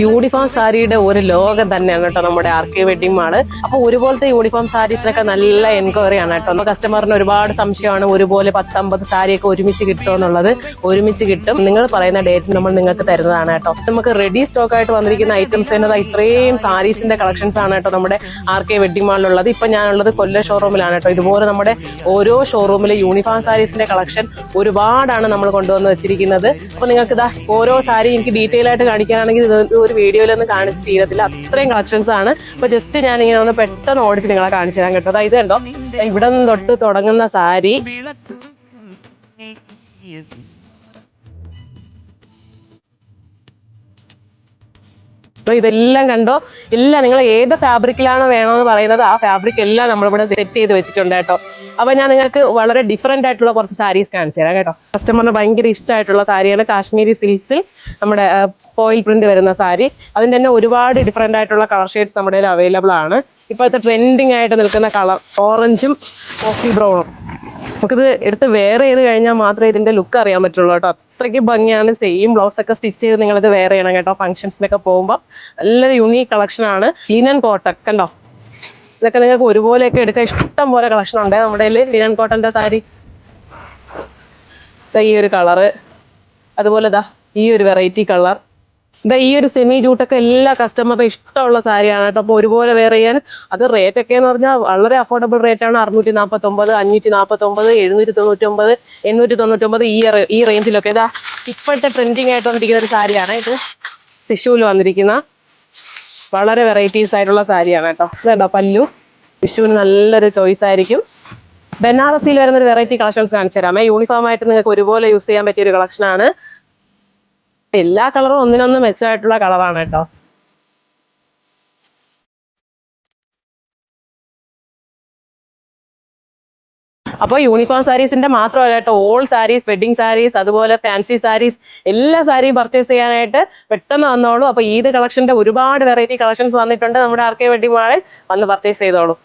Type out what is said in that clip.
Uniform സാരിയുടെ ഒരു ലോകം തന്നെയാണ് കേട്ടോ നമ്മുടെ RK വെഡിങ് മാള്. അപ്പൊ ഒരുപോലത്തെ യൂണിഫോം സാരീസിനൊക്കെ നല്ല എൻക്വയറി ആണ് കേട്ടോ. കസ്റ്റമറിന് ഒരുപാട് സംശയമാണ് ഒരുപോലെ 10-50 സാരിയൊക്കെ ഒരുമിച്ച് കിട്ടുമോ എന്നുള്ളത്. ഒരുമിച്ച് കിട്ടും. നിങ്ങൾ പറയുന്ന ഡേറ്റ് നമ്മൾ നിങ്ങൾക്ക് തരുന്നതാണ് കേട്ടോ. നമുക്ക് റെഡി സ്റ്റോക്ക് ആയിട്ട് വന്നിരിക്കുന്ന ഐറ്റംസ് തന്നെ ഇത്രയും സാരീസിന്റെ കളക്ഷൻസ് ആണ് കേട്ടോ നമ്മുടെ RK വെഡിങ് മാളിലുള്ളത്. ഇപ്പൊ ഞാനുള്ളത് കൊല്ലം ഷോറൂമിലാണ് കേട്ടോ. ഇതുപോലെ നമ്മുടെ ഓരോ ഷോറൂമിലെ യൂണിഫോം സാരീസിന്റെ കളക്ഷൻ ഒരുപാടാണ് നമ്മൾ കൊണ്ടുവന്ന് വെച്ചിരിക്കുന്നത്. അപ്പൊ നിങ്ങൾക്ക് ഇതാ ഓരോ സാരി എനിക്ക് ഡീറ്റെയിൽ ആയിട്ട് കാണിക്കാനാണെങ്കിൽ ഒരു വീഡിയോയിലൊന്നും കാണിച്ച് തീരത്തില്ല, അത്രയും കളക്ഷൻസ് ആണ്. അപ്പൊ ജസ്റ്റ് ഞാൻ ഇങ്ങനെ ഒന്ന് പെട്ടെന്ന് ഓടിച്ച് നിങ്ങളെ കാണിച്ചു തരാൻ കേട്ടോ. ഇത് കണ്ടോ, ഇവിടെ നിന്ന് തൊട്ട് തുടങ്ങുന്ന സാരി അപ്പൊ ഇതെല്ലാം കണ്ടോ, എല്ലാം നിങ്ങൾ ഏത് ഫാബ്രിക്കിലാണ് വേണമെന്ന് പറയുന്നത് ആ ഫാബ്രിക് എല്ലാം നമ്മളിവിടെ സെറ്റ് ചെയ്ത് വെച്ചിട്ടുണ്ട് കേട്ടോ. അപ്പൊ ഞാൻ നിങ്ങൾക്ക് വളരെ ഡിഫറെന്റ് ആയിട്ടുള്ള കുറച്ച് സാരീസ് കാണിച്ചു തരാം കേട്ടോ. കസ്റ്റമറിന് ഭയങ്കര ഇഷ്ടമായിട്ടുള്ള സാരിയാണ് കാശ്മീരി സിൽക്സിൽ നമ്മുടെ ഫോയിൽ പ്രിന്റ് വരുന്ന സാരി. അതിന്റെ തന്നെ ഒരുപാട് ഡിഫറെന്റ് ആയിട്ടുള്ള കളർ ഷെയ്ഡ്സ് നമ്മുടെ കയ്യിൽ അവൈലബിൾ ആണ്. ഇപ്പോഴത്തെ ട്രെൻഡിങ് ആയിട്ട് നിൽക്കുന്ന കളർ ഓറഞ്ചും കോഫി ബ്രൗണും. നമുക്കിത് എടുത്ത് വെയർ ചെയ്ത് കഴിഞ്ഞാൽ മാത്രമേ ഇതിന്റെ ലുക്ക് അറിയാൻ പറ്റുള്ളൂ കേട്ടോ. അത്രയ്ക്ക് ഭംഗിയാണ്. സെയിം ബ്ലൗസ് ഒക്കെ സ്റ്റിച്ച് ചെയ്ത് നിങ്ങളിത് വെയർ ചെയ്യണം കേട്ടോ. ഫംഗ്ഷൻസിനൊക്കെ പോകുമ്പോൾ നല്ലൊരു യുണീക്ക് കളക്ഷൻ ആണ്. ലിനൻ കോട്ടൺ കണ്ടോ, ഇതൊക്കെ നിങ്ങൾക്ക് ഒരുപോലെയൊക്കെ എടുക്കാൻ ഇഷ്ടം പോലെ കളക്ഷൻ ഉണ്ട് നമ്മുടെ കയ്യിൽ. ലിനൻ കോട്ടന്റെ സാരി ഈ ഒരു കളറ്, അതുപോലെ ഇതാ ഈ ഒരു വെറൈറ്റി കളർ, ഇതാ ഈ ഒരു സെമി ജൂട്ടൊക്കെ എല്ലാ കസ്റ്റമറുടെ ഇഷ്ടമുള്ള സാരിയാണ് കേട്ടോ. അപ്പോൾ ഒരുപോലെ വെയർ ചെയ്യാൻ അത് റേറ്റ് ഒക്കെ എന്ന് പറഞ്ഞാൽ വളരെ അഫോർഡബിൾ റേറ്റ് ആണ്. 649, 549, 799, 899 ഈ റേഞ്ചിലൊക്കെ. ഇതാ ഇപ്പോഴത്തെ ട്രെൻഡിങ് ആയിട്ട് വന്നിരിക്കുന്ന ഒരു സാരിയാണ് ഇത്. ടിഷ്യൂവിൽ വന്നിരിക്കുന്ന വളരെ വെറൈറ്റീസ് ആയിട്ടുള്ള സാരിയാണ് കേട്ടോ. ഇതുണ്ടോ പല്ലു, ടിഷ്യൂവിന് നല്ലൊരു ചോയ്സ് ആയിരിക്കും. ബനാറസിയിൽ വരുന്നൊരു വെറൈറ്റി കളക്ഷൻസ് കാണിച്ചു തരാമേ. യൂണിഫോം ആയിട്ട് നിങ്ങൾക്ക് ഒരുപോലെ യൂസ് ചെയ്യാൻ പറ്റിയ ഒരു കളക്ഷനാണ്. എല്ലാ കളറും ഒന്നിനൊന്നും മെച്ചമായിട്ടുള്ള കളറാണ് കേട്ടോ. അപ്പോൾ യൂണിഫോം സാരീസിന്റെ മാത്രമല്ല കേട്ടോ, ഓൾ സാരീസ്, വെഡിങ് സാരീസ്, അതുപോലെ ഫാൻസി സാരീസ്, എല്ലാ സാരിയും പർച്ചേസ് ചെയ്യാനായിട്ട് പെട്ടെന്ന് വന്നോളൂ. അപ്പോൾ ഈദ് കളക്ഷന്റെ ഒരുപാട് വെറൈറ്റി കളക്ഷൻസ് വന്നിട്ടുണ്ട് നമ്മുടെ RK വെഡിങ് മാളിൽ. വന്ന് പർച്ചേസ് ചെയ്തോളൂ.